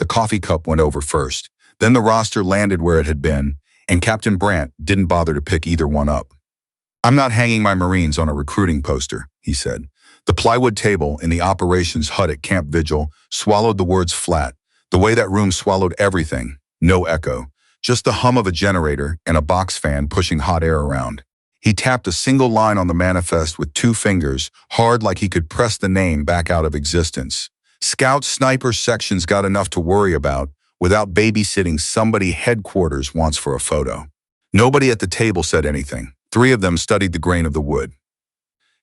The coffee cup went over first. Then the roster landed where it had been, and Captain Brandt didn't bother to pick either one up. "I'm not hanging my Marines on a recruiting poster," he said. The plywood table in the operations hut at Camp Vigil swallowed the words flat, the way that room swallowed everything. No echo, just the hum of a generator and a box fan pushing hot air around. He tapped a single line on the manifest with 2 fingers, hard like he could press the name back out of existence. Scout sniper sections got enough to worry about without babysitting somebody headquarters wants for a photo. Nobody at the table said anything. 3 of them studied the grain of the wood.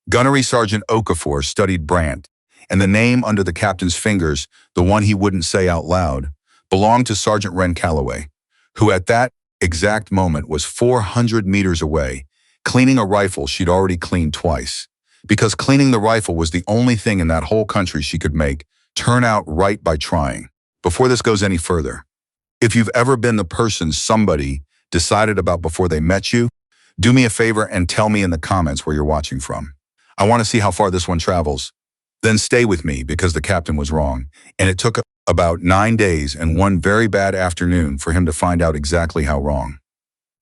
Gunnery Sergeant Okafor studied Brandt, and the name under the captain's fingers, the one he wouldn't say out loud, belonged to Sergeant Wren Calloway, who at that exact moment was 400 meters away, cleaning a rifle she'd already cleaned twice. Because cleaning the rifle was the only thing in that whole country she could make turn out right by trying. Before this goes any further, if you've ever been the person somebody decided about before they met you, do me a favor and tell me in the comments where you're watching from. I want to see how far this one travels. Then stay with me because the captain was wrong, and it took about 9 days and one very bad afternoon for him to find out exactly how wrong.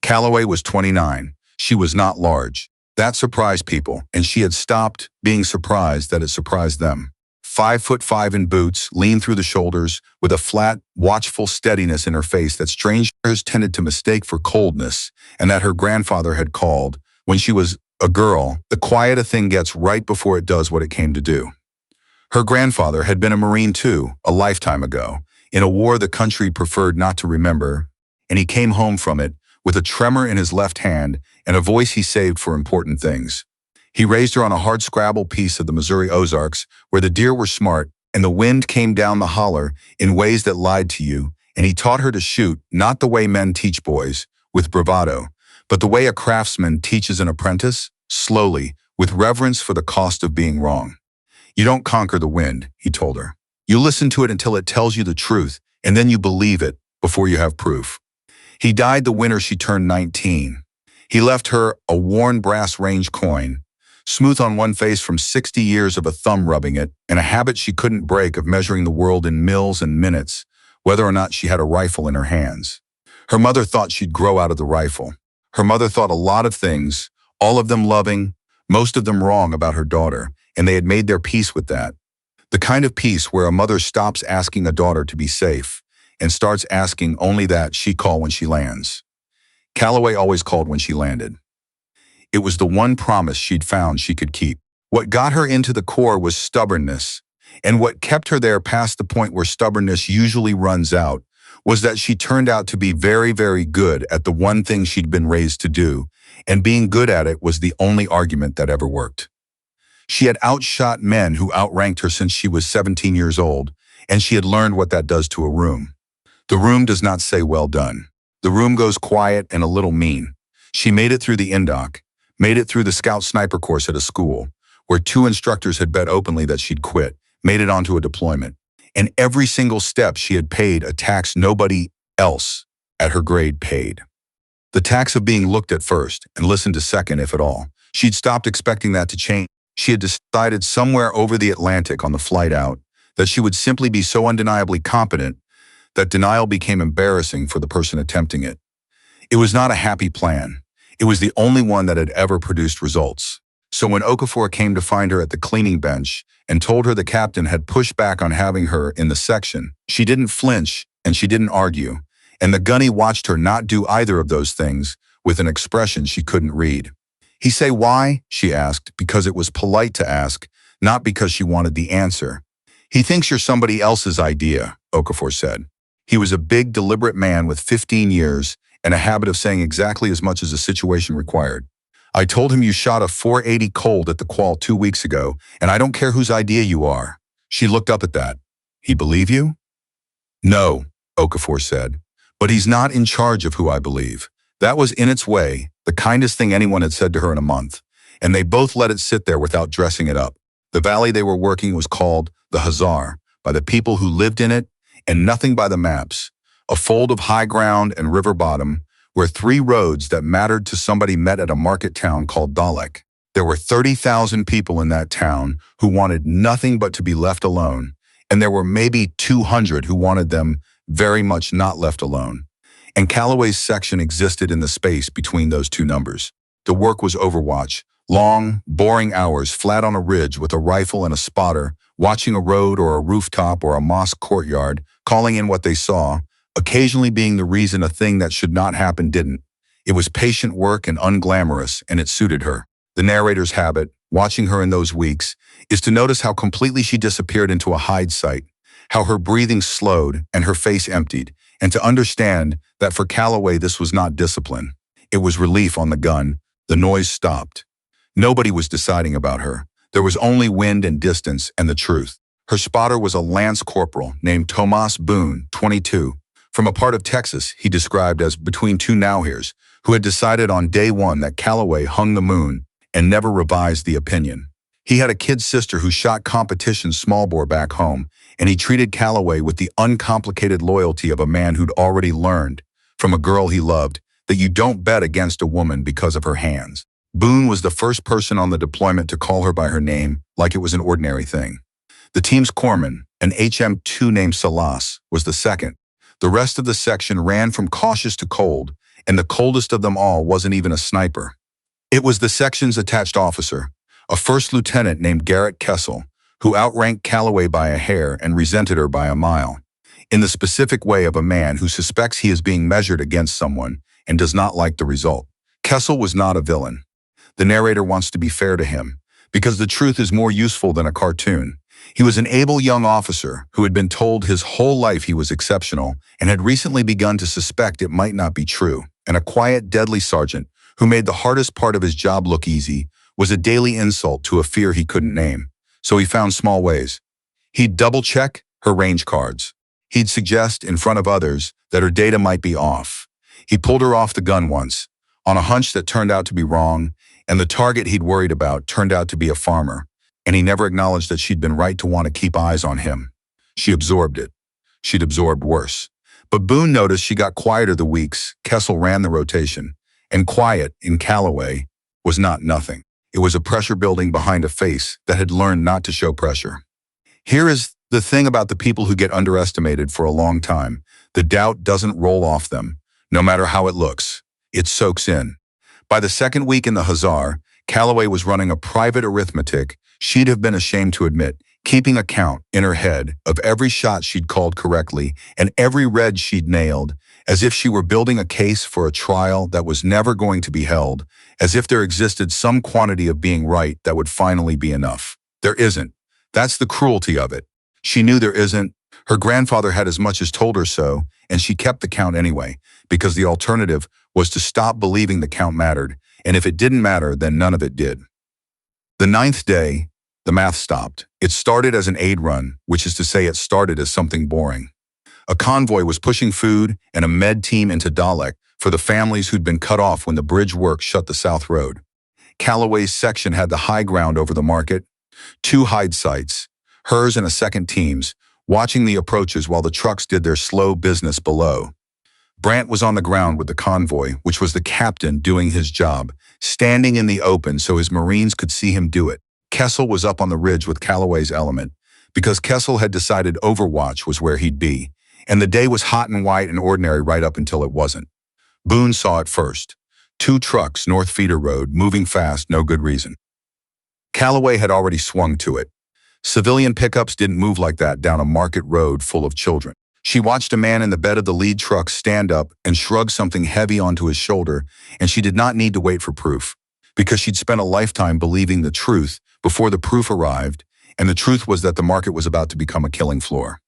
Calloway was 29. She was not large. That surprised people, and she had stopped being surprised that it surprised them. 5'5" in boots, lean through the shoulders, with a flat, watchful steadiness in her face that strangers tended to mistake for coldness, and that her grandfather had called, when she was a girl, the quiet a thing gets right before it does what it came to do. Her grandfather had been a Marine too, a lifetime ago, in a war the country preferred not to remember, and he came home from it with a tremor in his left hand and a voice he saved for important things. He raised her on a hardscrabble piece of the Missouri Ozarks where the deer were smart and the wind came down the holler in ways that lied to you, and he taught her to shoot not the way men teach boys, with bravado, but the way a craftsman teaches an apprentice, slowly, with reverence for the cost of being wrong. "You don't conquer the wind," he told her. "You listen to it until it tells you the truth, and then you believe it before you have proof." He died the winter she turned 19. He left her a worn brass range coin, smooth on one face from 60 years of a thumb rubbing it, and a habit she couldn't break of measuring the world in mils and minutes, whether or not she had a rifle in her hands. Her mother thought she'd grow out of the rifle. Her mother thought a lot of things, all of them loving, most of them wrong about her daughter, and they had made their peace with that. The kind of peace where a mother stops asking a daughter to be safe and starts asking only that she call when she lands. Calloway always called when she landed. It was the one promise she'd found she could keep. What got her into the Corps was stubbornness, and what kept her there past the point where stubbornness usually runs out was that she turned out to be very, very good at the one thing she'd been raised to do, and being good at it was the only argument that ever worked. She had outshot men who outranked her since she was 17 years old, and she had learned what that does to a room. The room does not say well done. The room goes quiet and a little mean. She made it through the indoc, made it through the scout sniper course at a school, where 2 instructors had bet openly that she'd quit, made it onto a deployment. And every single step she had paid a tax nobody else at her grade paid. The tax of being looked at first and listened to second, if at all. She'd stopped expecting that to change. She had decided somewhere over the Atlantic on the flight out that she would simply be so undeniably competent that denial became embarrassing for the person attempting it. It was not a happy plan. It was the only one that had ever produced results. So when Okafor came to find her at the cleaning bench and told her the captain had pushed back on having her in the section, she didn't flinch and she didn't argue, and the gunny watched her not do either of those things with an expression she couldn't read. "He say why?" she asked, because it was polite to ask, not because she wanted the answer. "He thinks you're somebody else's idea," Okafor said. He was a big, deliberate man with 15 years and a habit of saying exactly as much as the situation required. "I told him you shot a 480 cold at the qual 2 weeks ago, and I don't care whose idea you are." She looked up at that. "He believe you?" "No," Okafor said, "but he's not in charge of who I believe." That was, in its way, the kindest thing anyone had said to her in a month, and they both let it sit there without dressing it up. The valley they were working was called the Hazar, by the people who lived in it, and nothing by the maps, a fold of high ground and river bottom, where 3 roads that mattered to somebody met at a market town called Dalek. There were 30,000 people in that town who wanted nothing but to be left alone, and there were maybe 200 who wanted them very much not left alone. And Calloway's section existed in the space between those two numbers. The work was overwatch, long, boring hours flat on a ridge with a rifle and a spotter, watching a road or a rooftop or a mosque courtyard, calling in what they saw, occasionally being the reason a thing that should not happen didn't. It was patient work and unglamorous, and it suited her. The narrator's habit, watching her in those weeks, is to notice how completely she disappeared into a hide site, how her breathing slowed and her face emptied, and to understand that for Calloway this was not discipline. It was relief on the gun. The noise stopped. Nobody was deciding about her. There was only wind and distance and the truth. Her spotter was a lance corporal named Tomas Boone, 22, from a part of Texas he described as between two now-heres, who had decided on day one that Calloway hung the moon and never revised the opinion. He had a kid sister who shot competition smallbore back home, and he treated Calloway with the uncomplicated loyalty of a man who'd already learned, from a girl he loved, that you don't bet against a woman because of her hands. Boone was the first person on the deployment to call her by her name like it was an ordinary thing. The team's corpsman, an HM2 named Salas, was the second. The rest of the section ran from cautious to cold, and the coldest of them all wasn't even a sniper. It was the section's attached officer, a first lieutenant named Garrett Kessel, who outranked Calloway by a hair and resented her by a mile, in the specific way of a man who suspects he is being measured against someone and does not like the result. Kessel was not a villain. The narrator wants to be fair to him, because the truth is more useful than a cartoon. He was an able young officer who had been told his whole life he was exceptional and had recently begun to suspect it might not be true, and a quiet, deadly sergeant who made the hardest part of his job look easy was a daily insult to a fear he couldn't name. So he found small ways. He'd double-check her range cards. He'd suggest in front of others that her data might be off. He pulled her off the gun once, on a hunch that turned out to be wrong, and the target he'd worried about turned out to be a farmer, and he never acknowledged that she'd been right to want to keep eyes on him. She absorbed it. She'd absorbed worse. But Boone noticed she got quieter the weeks Kessel ran the rotation, and quiet, in Calloway, was not nothing. It was a pressure building behind a face that had learned not to show pressure. Here is the thing about the people who get underestimated for a long time. The doubt doesn't roll off them, no matter how it looks. It soaks in. By the second week in the Hazar, Calloway was running a private arithmetic she'd have been ashamed to admit, keeping account in her head of every shot she'd called correctly and every red she'd nailed, as if she were building a case for a trial that was never going to be held, as if there existed some quantity of being right that would finally be enough. There isn't. That's the cruelty of it. She knew there isn't. Her grandfather had as much as told her so, and she kept the count anyway, because the alternative was to stop believing the count mattered, and if it didn't matter, then none of it did. The ninth day, the math stopped. It started as an aid run, which is to say it started as something boring. A convoy was pushing food and a med team into Dalek for the families who'd been cut off when the bridge work shut the South Road. Calloway's section had the high ground over the market, 2 hide sites, hers and a second team's, watching the approaches while the trucks did their slow business below. Brant was on the ground with the convoy, which was the captain doing his job, standing in the open so his Marines could see him do it. Kessel was up on the ridge with Calloway's element, because Kessel had decided Overwatch was where he'd be, and the day was hot and white and ordinary right up until it wasn't. Boone saw it first. 2 trucks, North Feeder Road, moving fast, no good reason. Calloway had already swung to it. Civilian pickups didn't move like that down a market road full of children. She watched a man in the bed of the lead truck stand up and shrug something heavy onto his shoulder, and she did not need to wait for proof, because she'd spent a lifetime believing the truth before the proof arrived, and the truth was that the market was about to become a killing floor.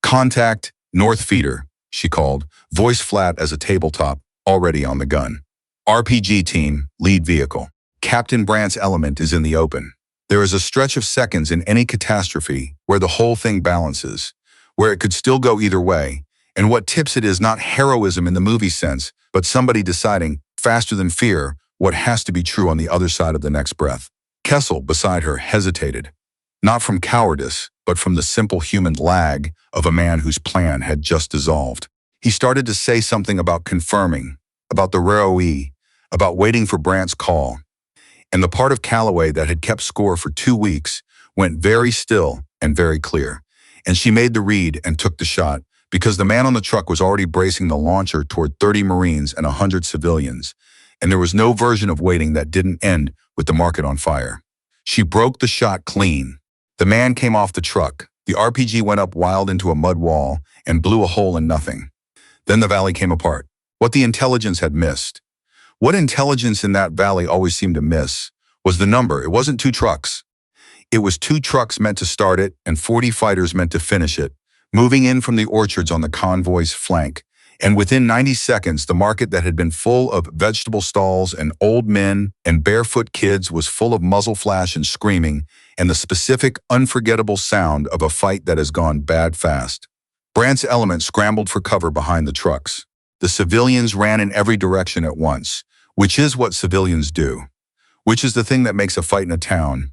Contact, North Feeder, she called, voice flat as a tabletop, already on the gun. RPG team, lead vehicle. Captain Brant's element is in the open. There is a stretch of seconds in any catastrophe where the whole thing balances, where it could still go either way, and what tips it is not heroism in the movie sense, but somebody deciding, faster than fear, what has to be true on the other side of the next breath. Kessel, beside her, hesitated, not from cowardice, but from the simple human lag of a man whose plan had just dissolved. He started to say something about confirming, about the ROE, about waiting for Brant's call, and the part of Calloway that had kept score for 2 weeks went very still and very clear. and she made the read and took the shot because the man on the truck was already bracing the launcher toward 30 Marines and 100 civilians, and there was no version of waiting that didn't end with the market on fire. She broke the shot clean. The man came off the truck. The RPG went up wild into a mud wall and blew a hole in nothing. Then the valley came apart. What the intelligence had missed. What intelligence in that valley always seemed to miss was the number. It wasn't 2 trucks. It was 2 trucks meant to start it and 40 fighters meant to finish it, moving in from the orchards on the convoy's flank. And within 90 seconds, the market that had been full of vegetable stalls and old men and barefoot kids was full of muzzle flash and screaming and the specific, unforgettable sound of a fight that has gone bad fast. Brandt's element scrambled for cover behind the trucks. The civilians ran in every direction at once, which is what civilians do, which is the thing that makes a fight in a town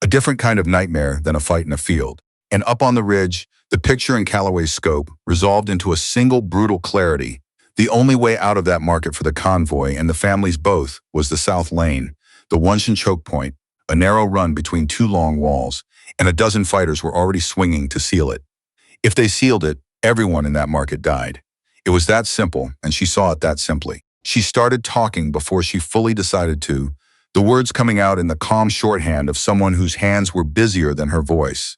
a different kind of nightmare than a fight in a field. And up on the ridge, the picture in Calloway's scope resolved into a single brutal clarity. The only way out of that market for the convoy and the families both was the south lane, the Wunshin choke point, a narrow run between 2 long walls, and a dozen fighters were already swinging to seal it. If they sealed it, everyone in that market died. It was that simple, and she saw it that simply. She started talking before she fully decided to, the words coming out in the calm shorthand of someone whose hands were busier than her voice.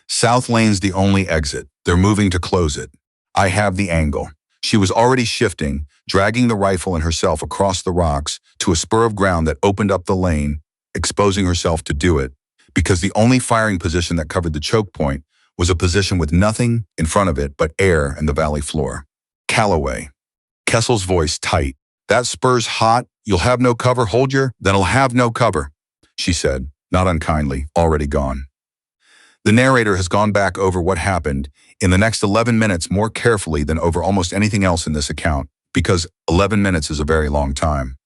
South lane's the only exit. They're moving to close it. I have the angle. She was already shifting, dragging the rifle and herself across the rocks to a spur of ground that opened up the lane, exposing herself to do it, because the only firing position that covered the choke point was a position with nothing in front of it but air and the valley floor. Calloway. Kessel's voice tight. That spur's hot. You'll have no cover, hold your, then I'll have no cover, she said, not unkindly, already gone. The narrator has gone back over what happened in the next 11 minutes more carefully than over almost anything else in this account, because 11 minutes is a very long time.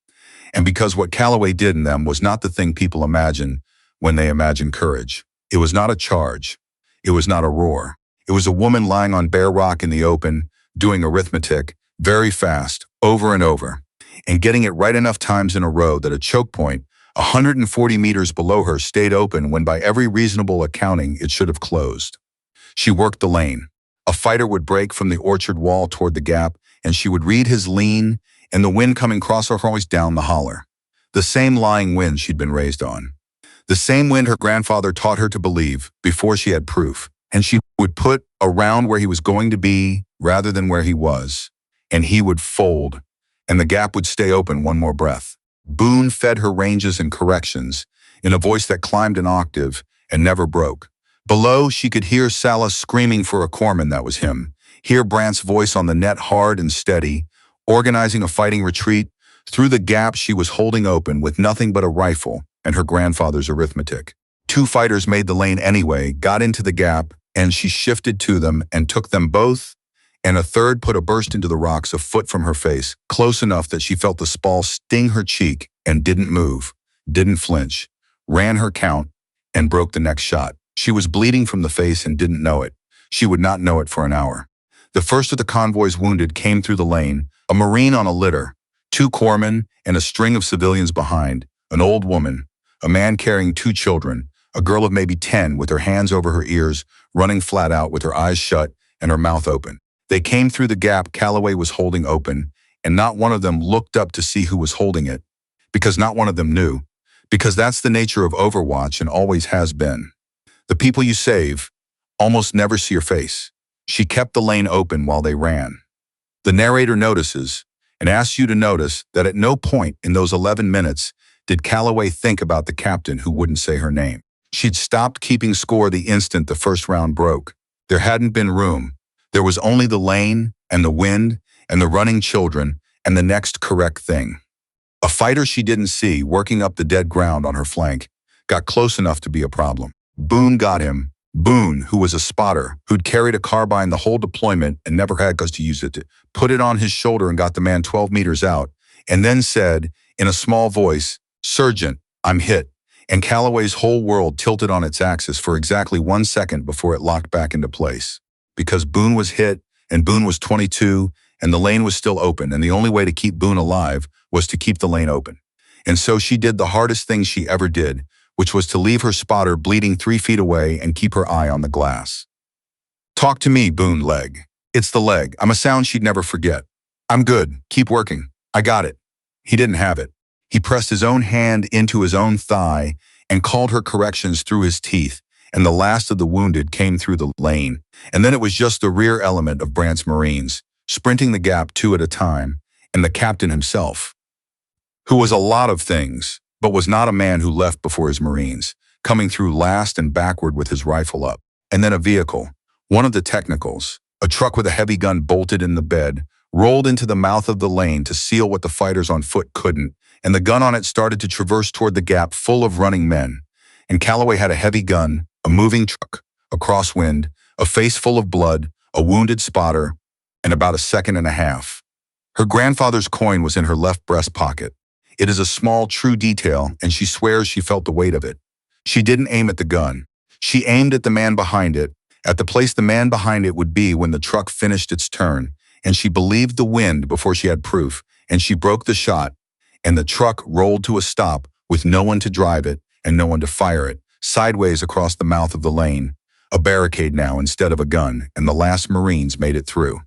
And because what Calloway did in them was not the thing people imagine when they imagine courage. It was not a charge. It was not a roar. It was a woman lying on bare rock in the open, doing arithmetic, very fast, over and over, and getting it right enough times in a row that a choke point 140 meters below her stayed open when by every reasonable accounting it should have closed. She worked the lane. A fighter would break from the orchard wall toward the gap, and she would read his lean and the wind coming crosswise down the holler. The same lying wind she'd been raised on. The same wind her grandfather taught her to believe before she had proof, and she would put around where he was going to be rather than where he was, and he would fold, and the gap would stay open one more breath. Boone fed her ranges and corrections in a voice that climbed an octave and never broke. Below, she could hear Salas screaming for a corpsman that was him, hear Brandt's voice on the net hard and steady, organizing a fighting retreat through the gap she was holding open with nothing but a rifle and her grandfather's arithmetic. 2 fighters made the lane anyway, got into the gap, and she shifted to them and took them both, and a third put a burst into the rocks a foot from her face, close enough that she felt the spall sting her cheek and didn't move, didn't flinch, ran her count, and broke the next shot. She was bleeding from the face and didn't know it. She would not know it for an hour. The first of the convoy's wounded came through the lane, a Marine on a litter, 2 corpsmen, and a string of civilians behind, an old woman, a man carrying 2 children, a girl of maybe 10 with her hands over her ears, running flat out with her eyes shut and her mouth open. They came through the gap Calloway was holding open, and not one of them looked up to see who was holding it, because not one of them knew, because that's the nature of Overwatch and always has been. The people you save almost never see your face. She kept the lane open while they ran. The narrator notices, and asks you to notice, that at no point in those 11 minutes did Calloway think about the captain who wouldn't say her name. She'd stopped keeping score the instant the first round broke. There hadn't been room. There was only the lane and the wind and the running children and the next correct thing. A fighter she didn't see working up the dead ground on her flank got close enough to be a problem. Boone got him. Boone, who was a spotter, who'd carried a carbine the whole deployment and never had cause to use it, put it on his shoulder and got the man 12 meters out, and then said, in a small voice, "Sergeant, I'm hit." And Calloway's whole world tilted on its axis for exactly 1 second before it locked back into place. Because Boone was hit, and Boone was 22, and the lane was still open, and the only way to keep Boone alive was to keep the lane open. And so she did the hardest thing she ever did, which was to leave her spotter bleeding 3 feet away and keep her eye on the glass. Talk to me, Boone leg. It's the leg. I'm a sound she'd never forget. I'm good. Keep working. I got it. He didn't have it. He pressed his own hand into his own thigh and called her corrections through his teeth, and the last of the wounded came through the lane. And then it was just the rear element of Brant's Marines, sprinting the gap two at a time, and the captain himself, who was a lot of things, but was not a man who left before his Marines, coming through last and backward with his rifle up. And then a vehicle, one of the technicals, a truck with a heavy gun bolted in the bed, rolled into the mouth of the lane to seal what the fighters on foot couldn't, and the gun on it started to traverse toward the gap full of running men. And Calloway had a heavy gun, a moving truck, a crosswind, a face full of blood, a wounded spotter, and about a second and a half. Her grandfather's coin was in her left breast pocket. It is a small, true detail, and she swears she felt the weight of it. She didn't aim at the gun. She aimed at the man behind it, at the place the man behind it would be when the truck finished its turn, and she believed the wind before she had proof, and she broke the shot, and the truck rolled to a stop with no one to drive it and no one to fire it, sideways across the mouth of the lane, a barricade now instead of a gun, and the last Marines made it through.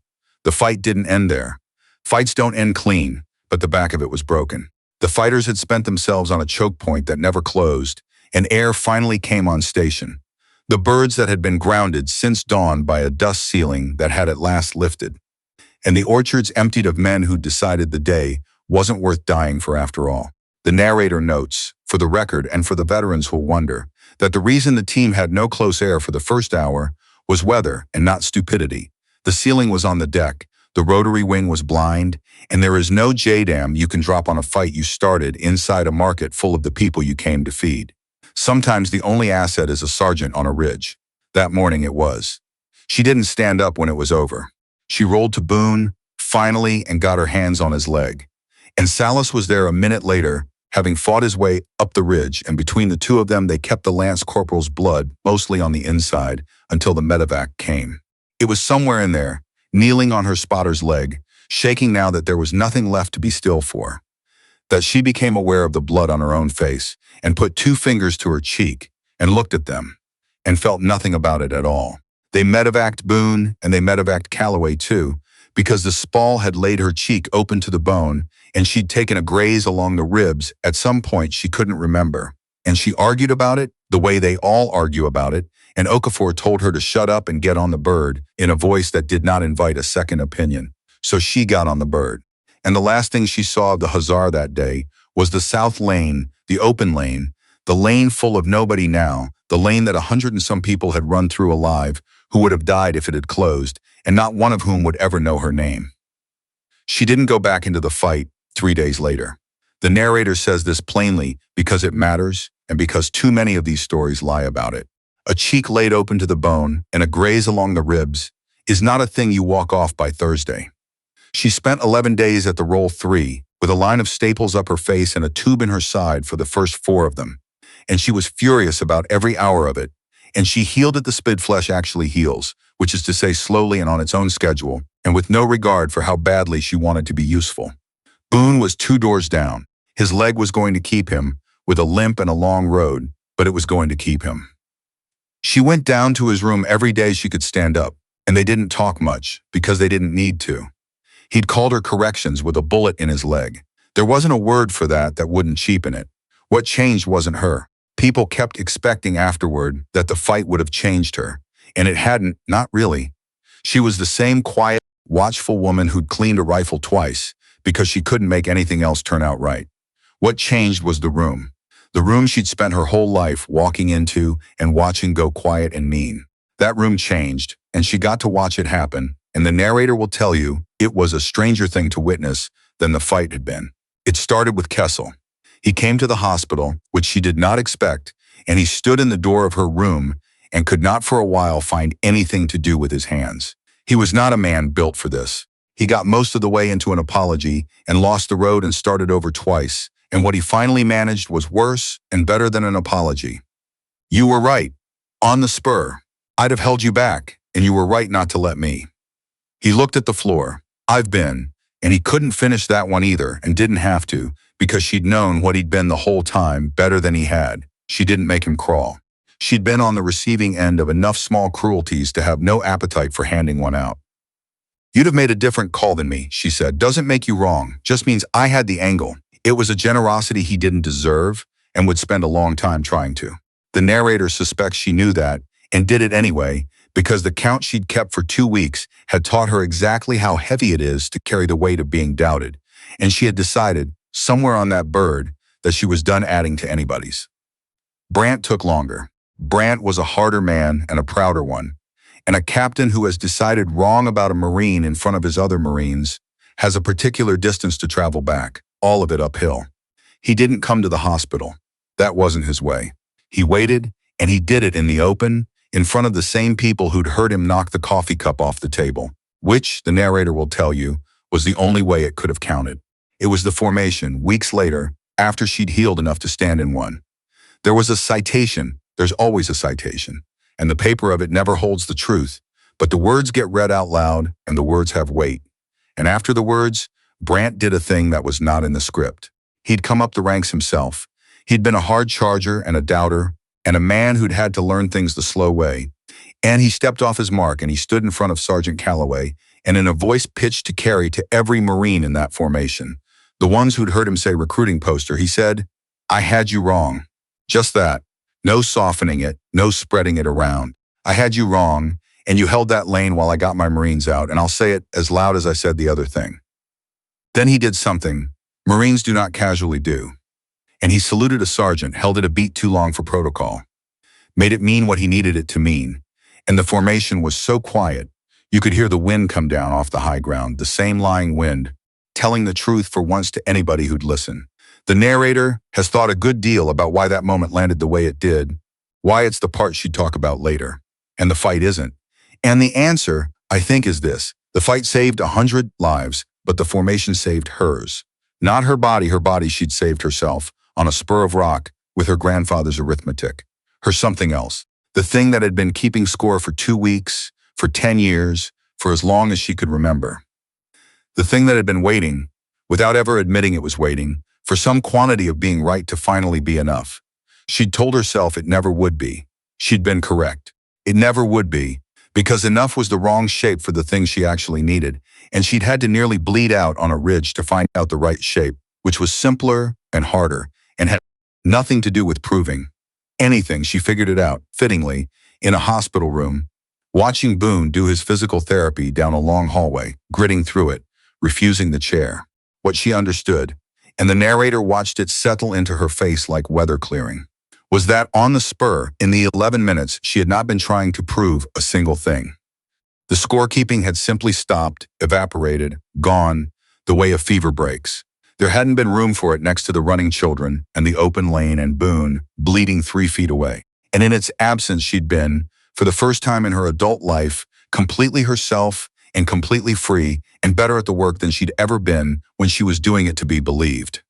The fight didn't end there. Fights don't end clean, but the back of it was broken. The fighters had spent themselves on a choke point that never closed, and air finally came on station. The birds that had been grounded since dawn by a dust ceiling that had at last lifted. And the orchards emptied of men who'd decided the day wasn't worth dying for after all. The narrator notes, for the record and for the veterans who'll wonder, that the reason the team had no close air for the first hour was weather and not stupidity. The ceiling was on the deck, the rotary wing was blind, and there is no JDAM you can drop on a fight you started inside a market full of the people you came to feed. Sometimes the only asset is a sergeant on a ridge. That morning it was. She didn't stand up when it was over. She rolled to Boone, finally, and got her hands on his leg. And Salas was there a minute later, having fought his way up the ridge, and between the two of them they kept the lance corporal's blood mostly on the inside until the medevac came. It was somewhere in there, kneeling on her spotter's leg, shaking now that there was nothing left to be still for, that she became aware of the blood on her own face and put two fingers to her cheek and looked at them and felt nothing about it at all. They medevaced Boone and they medevaced Calloway too, because the spall had laid her cheek open to the bone and she'd taken a graze along the ribs at some point she couldn't remember. And she argued about it the way they all argue about it, and Okafor told her to shut up and get on the bird in a voice that did not invite a second opinion. So she got on the bird. And the last thing she saw of the Hussar that day was the south lane, the open lane, the lane full of nobody now, the lane that 100 and some people had run through alive who would have died if it had closed, and not one of whom would ever know her name. She didn't go back into the fight 3 days later. The narrator says this plainly because it matters and because too many of these stories lie about it. A cheek laid open to the bone and a graze along the ribs is not a thing you walk off by Thursday. She spent 11 days at the roll 3 with a line of staples up her face and a tube in her side for the first 4 of them. And she was furious about every hour of it. And she healed at the spid flesh actually heals, which is to say slowly and on its own schedule, and with no regard for how badly she wanted to be useful. Boone was 2 doors down. His leg was going to keep him, with a limp and a long road, but it was going to keep him. She went down to his room every day she could stand up, and they didn't talk much, because they didn't need to. He'd called her corrections with a bullet in his leg. There wasn't a word for that wouldn't cheapen it. What changed wasn't her. People kept expecting afterward that the fight would have changed her, and it hadn't, not really. She was the same quiet, watchful woman who'd cleaned a rifle twice because she couldn't make anything else turn out right. What changed was the room she'd spent her whole life walking into and watching go quiet and mean. That room changed, and she got to watch it happen, and the narrator will tell you it was a stranger thing to witness than the fight had been. It started with Kessel. He came to the hospital, which she did not expect, and he stood in the door of her room and could not for a while find anything to do with his hands. He was not a man built for this. He got most of the way into an apology and lost the road and started over twice, and what he finally managed was worse and better than an apology. You were right. On the spur. I'd have held you back, and you were right not to let me. He looked at the floor. I've been, and he couldn't finish that one either and didn't have to, because she'd known what he'd been the whole time better than he had. She didn't make him crawl. She'd been on the receiving end of enough small cruelties to have no appetite for handing one out. "You'd have made a different call than me," she said. "Doesn't make you wrong, just means I had the angle. It was a generosity he didn't deserve and would spend a long time trying to." The narrator suspects she knew that and did it anyway because the count she'd kept for 2 weeks had taught her exactly how heavy it is to carry the weight of being doubted, and she had decided, somewhere on that bird, that she was done adding to anybody's. Brant took longer. Brant was a harder man and a prouder one, and a captain who has decided wrong about a Marine in front of his other Marines has a particular distance to travel back, all of it uphill. He didn't come to the hospital. That wasn't his way. He waited, and he did it in the open, in front of the same people who'd heard him knock the coffee cup off the table, which, the narrator will tell you, was the only way it could have counted. It was the formation, weeks later, after she'd healed enough to stand in one. There was a citation. There's always a citation, and the paper of it never holds the truth, but the words get read out loud, and the words have weight. And after the words, Brant did a thing that was not in the script. He'd come up the ranks himself. He'd been a hard charger and a doubter, and a man who'd had to learn things the slow way. And he stepped off his mark, and he stood in front of Sergeant Calloway, and in a voice pitched to carry to every Marine in that formation, the ones who'd heard him say recruiting poster, he said, "I had you wrong." Just that. No softening it, no spreading it around. "I had you wrong, and you held that lane while I got my Marines out, and I'll say it as loud as I said the other thing." Then he did something Marines do not casually do. And he saluted a sergeant, held it a beat too long for protocol, made it mean what he needed it to mean, and the formation was so quiet, you could hear the wind come down off the high ground, the same lying wind, telling the truth for once to anybody who'd listen. The narrator has thought a good deal about why that moment landed the way it did, why it's the part she'd talk about later, and the fight isn't. And the answer, I think, is this. The fight saved 100 lives, but the formation saved hers. Not her body she'd saved herself, on a spur of rock with her grandfather's arithmetic. Her something else. The thing that had been keeping score for 2 weeks, for 10 years, for as long as she could remember. The thing that had been waiting, without ever admitting it was waiting, for some quantity of being right to finally be enough. She'd told herself it never would be. She'd been correct. It never would be, because enough was the wrong shape for the thing she actually needed, and she'd had to nearly bleed out on a ridge to find out the right shape, which was simpler and harder, and had nothing to do with proving anything. She figured it out, fittingly, in a hospital room, watching Boone do his physical therapy down a long hallway, gritting through it, refusing the chair. What she understood, and the narrator watched it settle into her face like weather clearing, was that on the spur, in the 11 minutes, she had not been trying to prove a single thing. The scorekeeping had simply stopped, evaporated, gone, the way a fever breaks. There hadn't been room for it next to the running children and the open lane and Boone bleeding 3 feet away. And in its absence, she'd been, for the first time in her adult life, completely herself and completely free and better at the work than she'd ever been when she was doing it to be believed.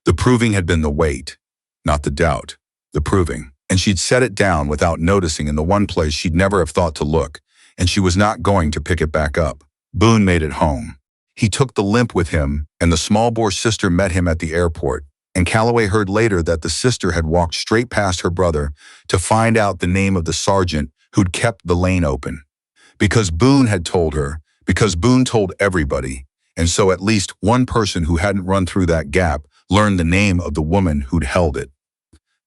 The proving had been the weight, not the doubt, the proving. And she'd set it down without noticing in the one place she'd never have thought to look, and she was not going to pick it back up. Boone made it home. He took the limp with him, and the small-bore sister met him at the airport, and Calloway heard later that the sister had walked straight past her brother to find out the name of the sergeant who'd kept the lane open. Because Boone had told her, because Boone told everybody, and so at least one person who hadn't run through that gap learned the name of the woman who'd held it.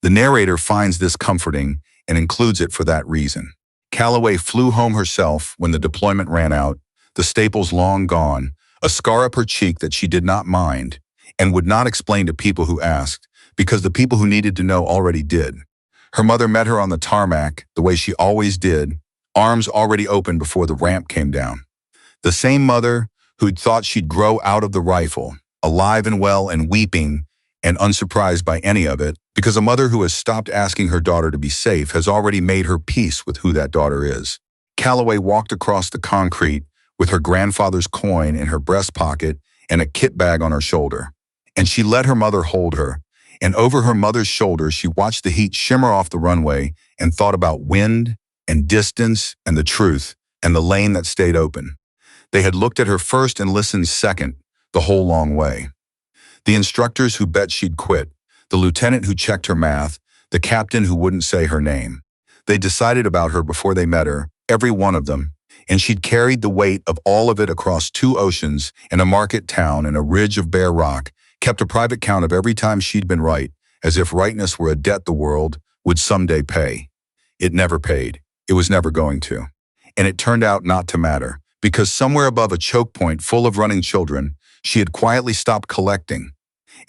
The narrator finds this comforting and includes it for that reason. Calloway flew home herself when the deployment ran out, the staples long gone, a scar up her cheek that she did not mind and would not explain to people who asked, because the people who needed to know already did. Her mother met her on the tarmac, the way she always did, arms already open before the ramp came down. The same mother who'd thought she'd grow out of the rifle, alive and well and weeping and unsurprised by any of it, because a mother who has stopped asking her daughter to be safe has already made her peace with who that daughter is. Calloway walked across the concrete with her grandfather's coin in her breast pocket and a kit bag on her shoulder. And she let her mother hold her, and over her mother's shoulder she watched the heat shimmer off the runway and thought about wind and distance and the truth and the lane that stayed open. They had looked at her first and listened second, the whole long way. The instructors who bet she'd quit, the lieutenant who checked her math, the captain who wouldn't say her name. They decided about her before they met her, every one of them, and she'd carried the weight of all of it across 2 oceans and a market town and a ridge of bare rock, kept a private count of every time she'd been right, as if rightness were a debt the world would someday pay. It never paid. It was never going to. And it turned out not to matter, because somewhere above a choke point full of running children, she had quietly stopped collecting.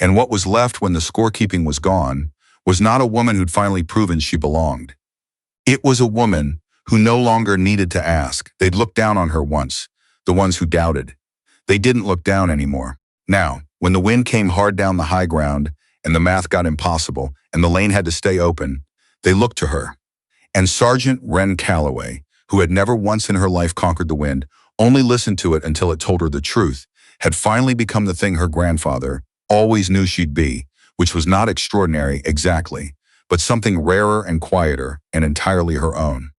And what was left when the scorekeeping was gone was not a woman who'd finally proven she belonged. It was a woman who no longer needed to ask. They'd looked down on her once, the ones who doubted. They didn't look down anymore. Now, when the wind came hard down the high ground and the math got impossible and the lane had to stay open, they looked to her. And Sergeant Wren Calloway, who had never once in her life conquered the wind, only listened to it until it told her the truth, had finally become the thing her grandfather always knew she'd be, which was not extraordinary exactly, but something rarer and quieter and entirely her own.